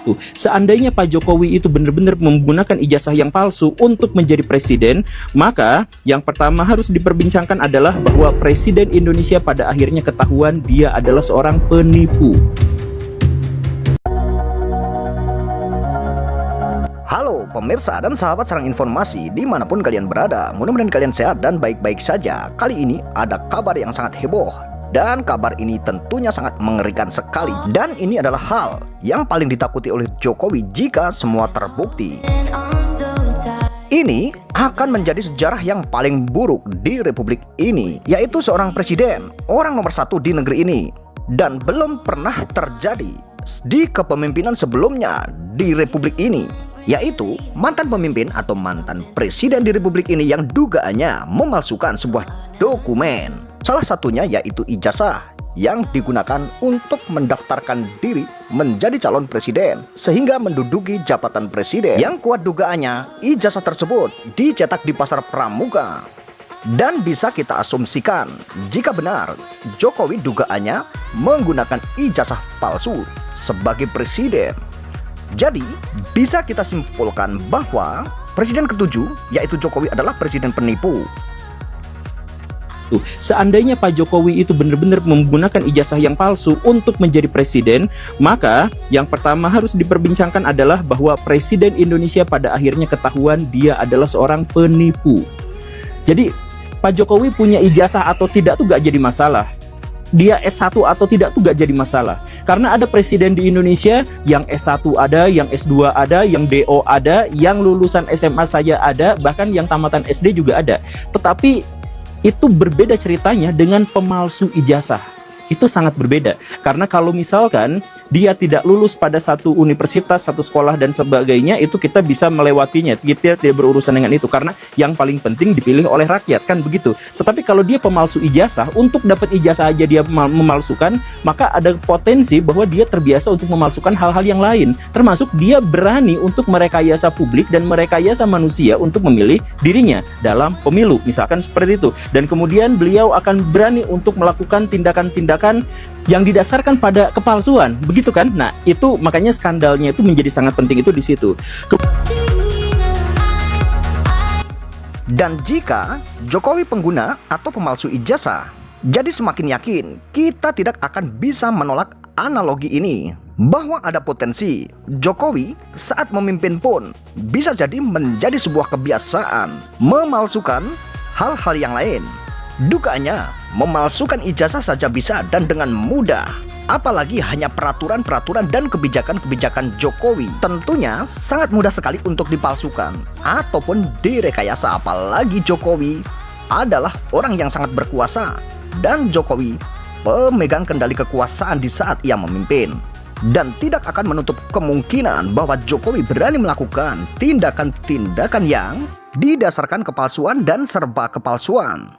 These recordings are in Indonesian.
Tuh, seandainya Pak Jokowi itu benar-benar menggunakan ijazah yang palsu untuk menjadi presiden, maka yang pertama harus diperbincangkan adalah bahwa Presiden Indonesia pada akhirnya ketahuan dia adalah seorang penipu. Halo pemirsa dan sahabat Sarang Informasi dimanapun kalian berada, mudah-mudahan kalian sehat dan baik-baik saja. Kali ini ada kabar yang sangat heboh, dan kabar ini tentunya sangat mengerikan sekali. Dan ini adalah hal yang paling ditakuti oleh Jokowi jika semua terbukti. Ini akan menjadi sejarah yang paling buruk di republik ini, yaitu seorang presiden, orang nomor satu di negeri ini, dan belum pernah terjadi di kepemimpinan sebelumnya di republik ini, yaitu mantan pemimpin atau mantan presiden di republik ini yang dugaannya memalsukan sebuah dokumen. Salah satunya yaitu ijazah yang digunakan untuk mendaftarkan diri menjadi calon presiden sehingga menduduki jabatan presiden. Yang kuat dugaannya, ijazah tersebut dicetak di pasar pramuka. Dan bisa kita asumsikan jika benar Jokowi dugaannya menggunakan ijazah palsu sebagai presiden. Jadi bisa kita simpulkan bahwa presiden ketujuh yaitu Jokowi adalah presiden penipu. Tuh, seandainya Pak Jokowi itu benar-benar menggunakan ijazah yang palsu untuk menjadi presiden, maka yang pertama harus diperbincangkan adalah bahwa Presiden Indonesia pada akhirnya ketahuan dia adalah seorang penipu. Jadi Pak Jokowi punya ijazah atau tidak tuh gak jadi masalah. Dia S1 atau tidak tuh gak jadi masalah. Karena ada presiden di Indonesia yang S1 ada, yang S2 ada, yang DO ada, yang lulusan SMA saja ada, bahkan yang tamatan SD juga ada. Tetapi itu berbeda ceritanya dengan pemalsu ijazah. Itu sangat berbeda. Karena kalau misalkan dia tidak lulus pada satu universitas, satu sekolah dan sebagainya, itu kita bisa melewatinya. Kita tidak berurusan dengan itu karena yang paling penting dipilih oleh rakyat, kan begitu. Tetapi kalau dia pemalsu ijazah, untuk dapat ijazah aja dia memalsukan, maka ada potensi bahwa dia terbiasa untuk memalsukan hal-hal yang lain. Termasuk dia berani untuk merekayasa publik dan merekayasa manusia untuk memilih dirinya dalam pemilu, misalkan seperti itu. Dan kemudian beliau akan berani untuk melakukan tindakan-tindakan yang didasarkan pada kepalsuan, begitu kan? Nah, itu makanya skandalnya itu menjadi sangat penting itu di situ. Dan jika Jokowi pengguna atau pemalsu ijazah, jadi semakin yakin kita tidak akan bisa menolak analogi ini bahwa ada potensi Jokowi saat memimpin pun bisa jadi menjadi sebuah kebiasaan memalsukan hal-hal yang lain. Dugaannya memalsukan ijazah saja bisa dan dengan mudah. Apalagi hanya peraturan-peraturan dan kebijakan-kebijakan Jokowi. Tentunya sangat mudah sekali untuk dipalsukan ataupun direkayasa. Apalagi Jokowi adalah orang yang sangat berkuasa, dan Jokowi pemegang kendali kekuasaan di saat ia memimpin. Dan tidak akan menutup kemungkinan bahwa Jokowi berani melakukan tindakan-tindakan yang didasarkan kepalsuan dan serba kepalsuan.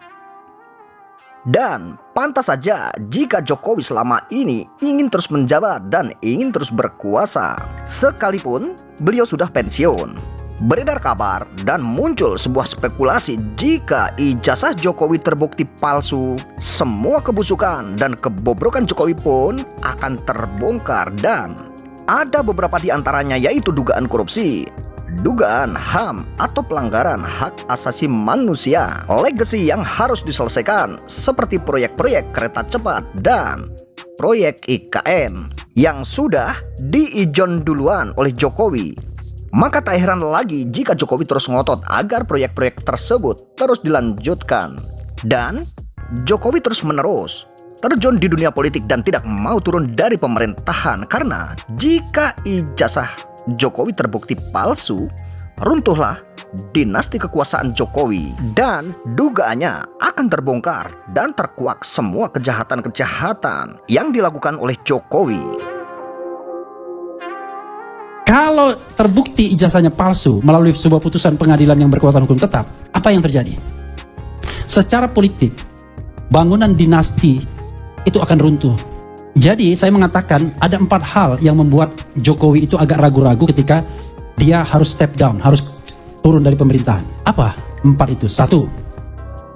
Dan pantas saja jika Jokowi selama ini ingin terus menjabat dan ingin terus berkuasa, sekalipun beliau sudah pensiun. Beredar kabar dan muncul sebuah spekulasi jika ijazah Jokowi terbukti palsu, semua kebusukan dan kebobrokan Jokowi pun akan terbongkar. Dan ada beberapa di antaranya yaitu dugaan korupsi, dugaan HAM atau pelanggaran hak asasi manusia, legasi yang harus diselesaikan seperti proyek-proyek kereta cepat dan proyek IKN yang sudah diijon duluan oleh Jokowi. Maka tak heran lagi jika Jokowi terus ngotot agar proyek-proyek tersebut terus dilanjutkan. Dan Jokowi terus menerus terjun di dunia politik dan tidak mau turun dari pemerintahan, karena jika ijazah Jokowi terbukti palsu, runtuhlah dinasti kekuasaan Jokowi dan dugaannya akan terbongkar dan terkuak semua kejahatan-kejahatan yang dilakukan oleh Jokowi. Kalau terbukti ijazahnya palsu melalui sebuah putusan pengadilan yang berkekuatan hukum tetap, apa yang terjadi? Secara politik, bangunan dinasti itu akan runtuh. Jadi saya mengatakan ada 4 hal yang membuat Jokowi itu agak ragu-ragu ketika dia harus step down, harus turun dari pemerintahan. Apa 4 itu? 1.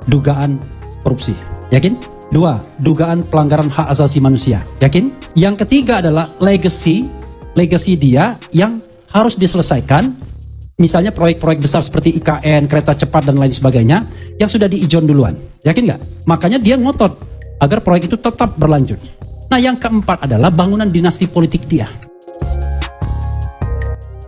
Dugaan korupsi. Yakin? 2. Dugaan pelanggaran hak asasi manusia. Yakin? Yang ketiga adalah legacy legacy dia yang harus diselesaikan. Misalnya proyek-proyek besar seperti IKN, kereta cepat dan lain sebagainya yang sudah diijon duluan. Yakin nggak? Makanya dia ngotot agar proyek itu tetap berlanjut. Nah, yang keempat adalah bangunan dinasti politik dia.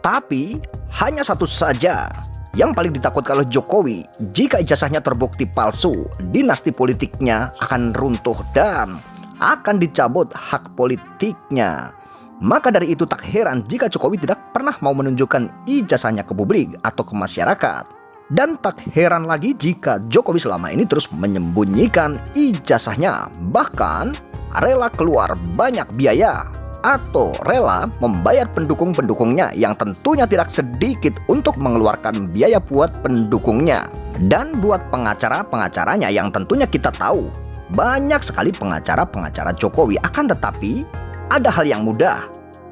Tapi hanya satu saja yang paling ditakutkan oleh Jokowi. Jika ijazahnya terbukti palsu, dinasti politiknya akan runtuh dan akan dicabut hak politiknya. Maka dari itu tak heran jika Jokowi tidak pernah mau menunjukkan ijazahnya ke publik atau ke masyarakat. Dan tak heran lagi jika Jokowi selama ini terus menyembunyikan ijazahnya, bahkan rela keluar banyak biaya atau rela membayar pendukung-pendukungnya yang tentunya tidak sedikit untuk mengeluarkan biaya buat pendukungnya. Dan buat pengacara-pengacaranya yang tentunya kita tahu banyak sekali pengacara-pengacara Jokowi, akan tetapi ada hal yang mudah.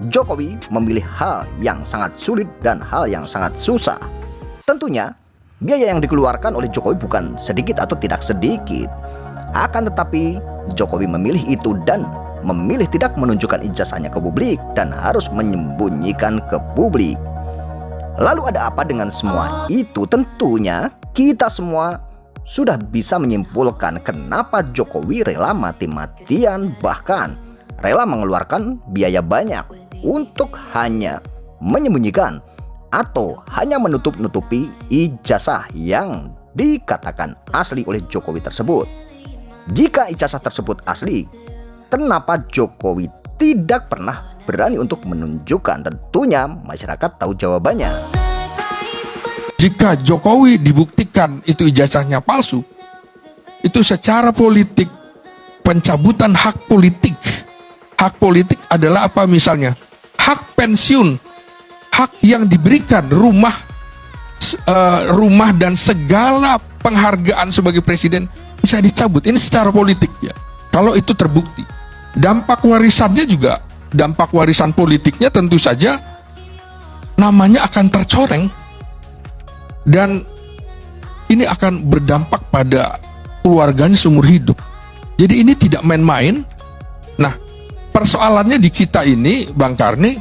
Jokowi memilih hal yang sangat sulit dan hal yang sangat susah. Tentunya biaya yang dikeluarkan oleh Jokowi bukan sedikit atau tidak sedikit. Akan tetapi Jokowi memilih itu dan memilih tidak menunjukkan ijazahnya ke publik dan harus menyembunyikan ke publik. Lalu ada apa dengan semua itu? Tentunya kita semua sudah bisa menyimpulkan kenapa Jokowi rela mati-matian, bahkan rela mengeluarkan biaya banyak untuk hanya menyembunyikan atau hanya menutup-nutupi ijazah yang dikatakan asli oleh Jokowi tersebut. Jika ijazah tersebut asli, kenapa Jokowi tidak pernah berani untuk menunjukkan? Tentunya masyarakat tahu jawabannya. Jika Jokowi dibuktikan itu ijazahnya palsu, itu secara politik pencabutan hak politik. Hak politik adalah apa misalnya? Hak pensiun, hak yang diberikan, rumah dan segala penghargaan sebagai presiden bisa dicabut. Ini secara politik ya. Kalau itu terbukti, dampak warisannya juga, dampak warisan politiknya tentu saja namanya akan tercoreng dan ini akan berdampak pada keluarganya seumur hidup. Jadi ini tidak main-main. Nah, persoalannya di kita ini, Bang Karni,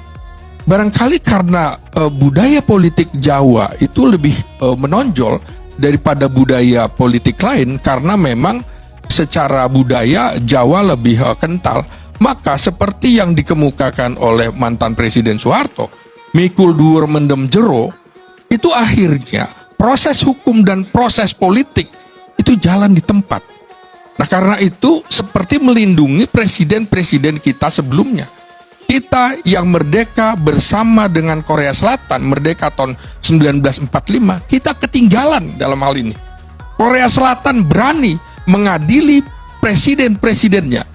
barangkali karena budaya politik Jawa itu lebih menonjol daripada budaya politik lain, karena memang secara budaya Jawa lebih kental. Maka seperti yang dikemukakan oleh mantan Presiden Soeharto, mikul dhuwur mendem jero, itu akhirnya proses hukum dan proses politik itu jalan di tempat. Nah, karena itu seperti melindungi presiden-presiden kita sebelumnya. Kita yang merdeka bersama dengan Korea Selatan, merdeka tahun 1945, kita ketinggalan dalam hal ini. Korea Selatan berani mengadili presiden-presidennya.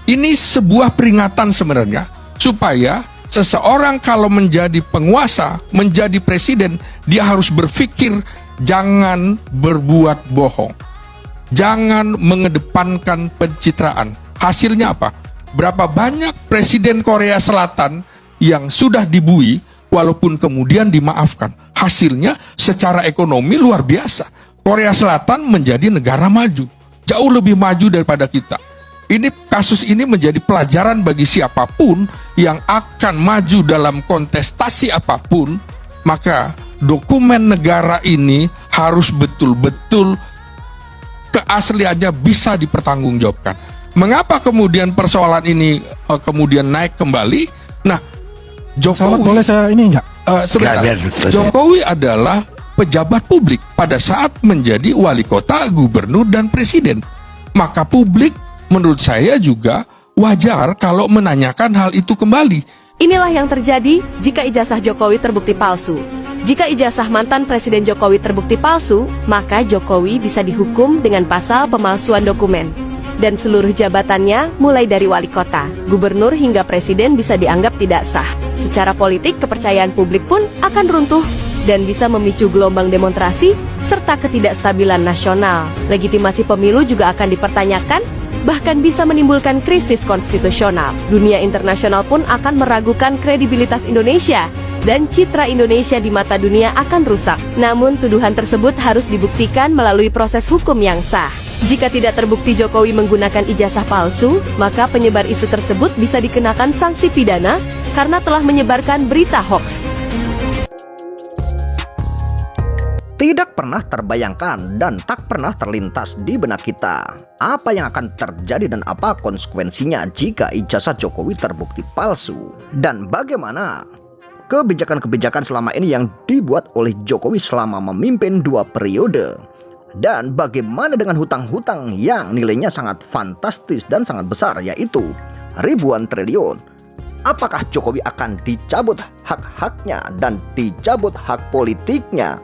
Ini sebuah peringatan sebenarnya, supaya seseorang kalau menjadi penguasa, menjadi presiden, dia harus berpikir jangan berbuat bohong. Jangan mengedepankan pencitraan. Hasilnya apa? Berapa banyak presiden Korea Selatan yang sudah dibui walaupun kemudian dimaafkan. Hasilnya secara ekonomi luar biasa. Korea Selatan menjadi negara maju, jauh lebih maju daripada kita. Kasus ini menjadi pelajaran bagi siapapun yang akan maju dalam kontestasi apapun. Maka dokumen negara ini harus betul-betul keasliannya bisa dipertanggungjawabkan. Mengapa kemudian persoalan ini kemudian naik kembali? Nah, Jokowi, boleh saya ini enggak? Sebentar. Jokowi adalah pejabat publik pada saat menjadi wali kota, gubernur, dan presiden. Maka publik menurut saya juga wajar kalau menanyakan hal itu kembali. Inilah yang terjadi jika ijazah Jokowi terbukti palsu. Jika ijazah mantan Presiden Jokowi terbukti palsu, maka Jokowi bisa dihukum dengan pasal pemalsuan dokumen. Dan seluruh jabatannya, mulai dari wali kota, gubernur hingga presiden bisa dianggap tidak sah. Secara politik, kepercayaan publik pun akan runtuh dan bisa memicu gelombang demonstrasi serta ketidakstabilan nasional. Legitimasi pemilu juga akan dipertanyakan, bahkan bisa menimbulkan krisis konstitusional. Dunia internasional pun akan meragukan kredibilitas Indonesia dan citra Indonesia di mata dunia akan rusak. Namun tuduhan tersebut harus dibuktikan melalui proses hukum yang sah. Jika tidak terbukti Jokowi menggunakan ijazah palsu, maka penyebar isu tersebut bisa dikenakan sanksi pidana karena telah menyebarkan berita hoaks. Tidak pernah terbayangkan dan tak pernah terlintas di benak kita apa yang akan terjadi dan apa konsekuensinya jika ijazah Jokowi terbukti palsu. Dan bagaimana kebijakan-kebijakan selama ini yang dibuat oleh Jokowi selama memimpin 2 periode. Dan bagaimana dengan hutang-hutang yang nilainya sangat fantastis dan sangat besar, yaitu ribuan triliun. Apakah Jokowi akan dicabut hak-haknya dan dicabut hak politiknya?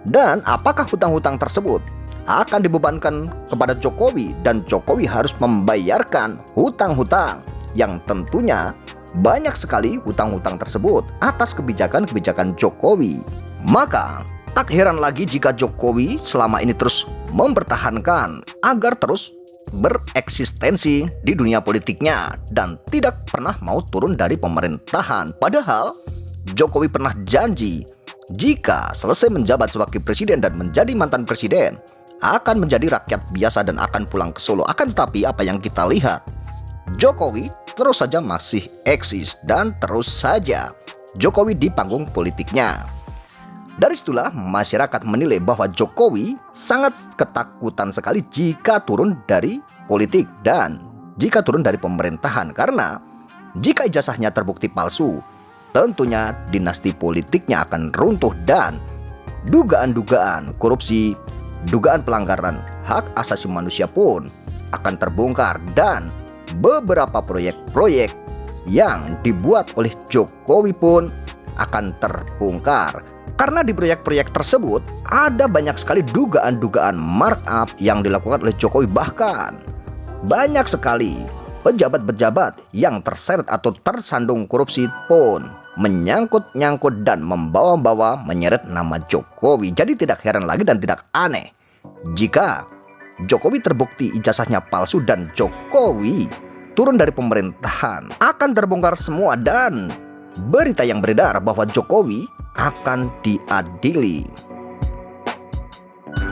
Dan apakah hutang-hutang tersebut akan dibebankan kepada Jokowi dan Jokowi harus membayarkan hutang-hutang yang tentunya banyak sekali hutang-hutang tersebut atas kebijakan-kebijakan Jokowi. Maka tak heran lagi jika Jokowi selama ini terus mempertahankan agar terus bereksistensi di dunia politiknya dan tidak pernah mau turun dari pemerintahan. Padahal Jokowi pernah janji jika selesai menjabat sebagai presiden dan menjadi mantan presiden akan menjadi rakyat biasa dan akan pulang ke Solo. Akan tetapi apa yang kita lihat, Jokowi terus saja masih eksis dan terus saja Jokowi di panggung politiknya. Dari situlah masyarakat menilai bahwa Jokowi sangat ketakutan sekali jika turun dari politik dan jika turun dari pemerintahan, karena jika ijazahnya terbukti palsu, tentunya dinasti politiknya akan runtuh dan dugaan-dugaan korupsi, dugaan pelanggaran hak asasi manusia pun akan terbongkar dan beberapa proyek-proyek yang dibuat oleh Jokowi pun akan terbongkar. Karena di proyek-proyek tersebut ada banyak sekali dugaan-dugaan markup yang dilakukan oleh Jokowi, bahkan banyak sekali pejabat-pejabat yang terseret atau tersandung korupsi pun menyangkut-nyangkut dan membawa-bawa menyeret nama Jokowi. Jadi tidak heran lagi dan tidak aneh jika Jokowi terbukti ijazahnya palsu dan Jokowi turun dari pemerintahan. Akan terbongkar semua dan berita yang beredar bahwa Jokowi akan diadili.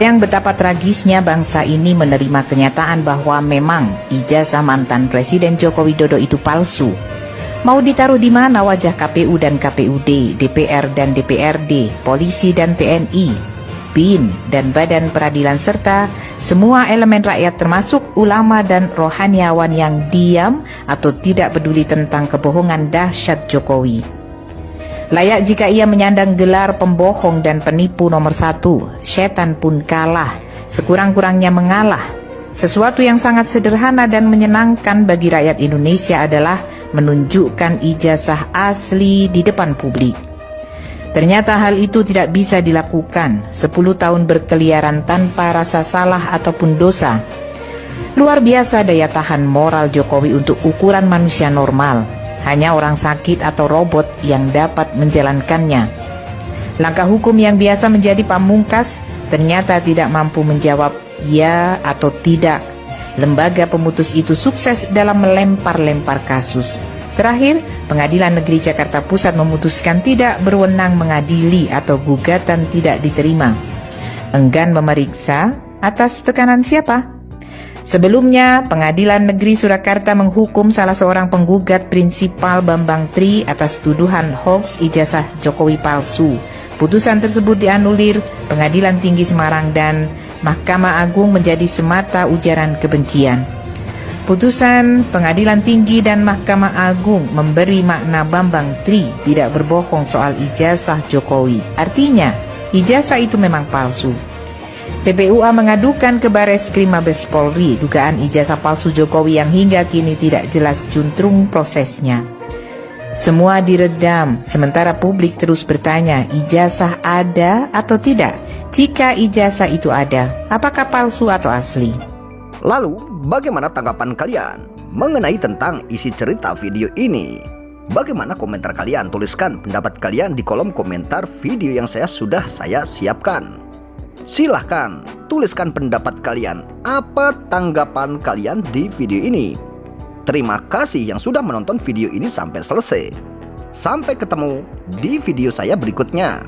Yang betapa tragisnya bangsa ini menerima kenyataan bahwa memang ijazah mantan Presiden Joko Widodo itu palsu. Mau ditaruh di mana wajah KPU dan KPUD, DPR dan DPRD, polisi dan TNI, BIN dan Badan Peradilan serta semua elemen rakyat termasuk ulama dan rohaniawan yang diam atau tidak peduli tentang kebohongan dahsyat Jokowi. Layak jika ia menyandang gelar pembohong dan penipu nomor 1, setan pun kalah, sekurang-kurangnya mengalah. Sesuatu yang sangat sederhana dan menyenangkan bagi rakyat Indonesia adalah menunjukkan ijazah asli di depan publik. Ternyata hal itu tidak bisa dilakukan. 10 tahun berkeliaran tanpa rasa salah ataupun dosa. Luar biasa daya tahan moral Jokowi untuk ukuran manusia normal. Hanya orang sakit atau robot yang dapat menjalankannya. Langkah hukum yang biasa menjadi pamungkas ternyata tidak mampu menjawab ya atau tidak. Lembaga pemutus itu sukses dalam melempar-lempar kasus. Terakhir, Pengadilan Negeri Jakarta Pusat memutuskan tidak berwenang mengadili atau gugatan tidak diterima. Enggan memeriksa atas tekanan siapa? Sebelumnya, Pengadilan Negeri Surakarta menghukum salah seorang penggugat prinsipal Bambang Tri atas tuduhan hoax ijazah Jokowi palsu. Putusan tersebut dianulir Pengadilan Tinggi Semarang dan Mahkamah Agung menjadi semata ujaran kebencian. Putusan Pengadilan Tinggi dan Mahkamah Agung memberi makna Bambang Tri tidak berbohong soal ijazah Jokowi. Artinya, ijazah itu memang palsu. PPUA mengadukan ke Bareskrim Mabes Polri dugaan ijazah palsu Jokowi yang hingga kini tidak jelas juntrung prosesnya. Semua diredam, sementara publik terus bertanya, ijazah ada atau tidak? Jika ijazah itu ada, apakah palsu atau asli? Lalu, bagaimana tanggapan kalian mengenai tentang isi cerita video ini? Bagaimana komentar kalian? Tuliskan pendapat kalian di kolom komentar video yang sudah saya siapkan. Silahkan tuliskan pendapat kalian. Apa tanggapan kalian di video ini? Terima kasih yang sudah menonton video ini sampai selesai. Sampai ketemu di video saya berikutnya.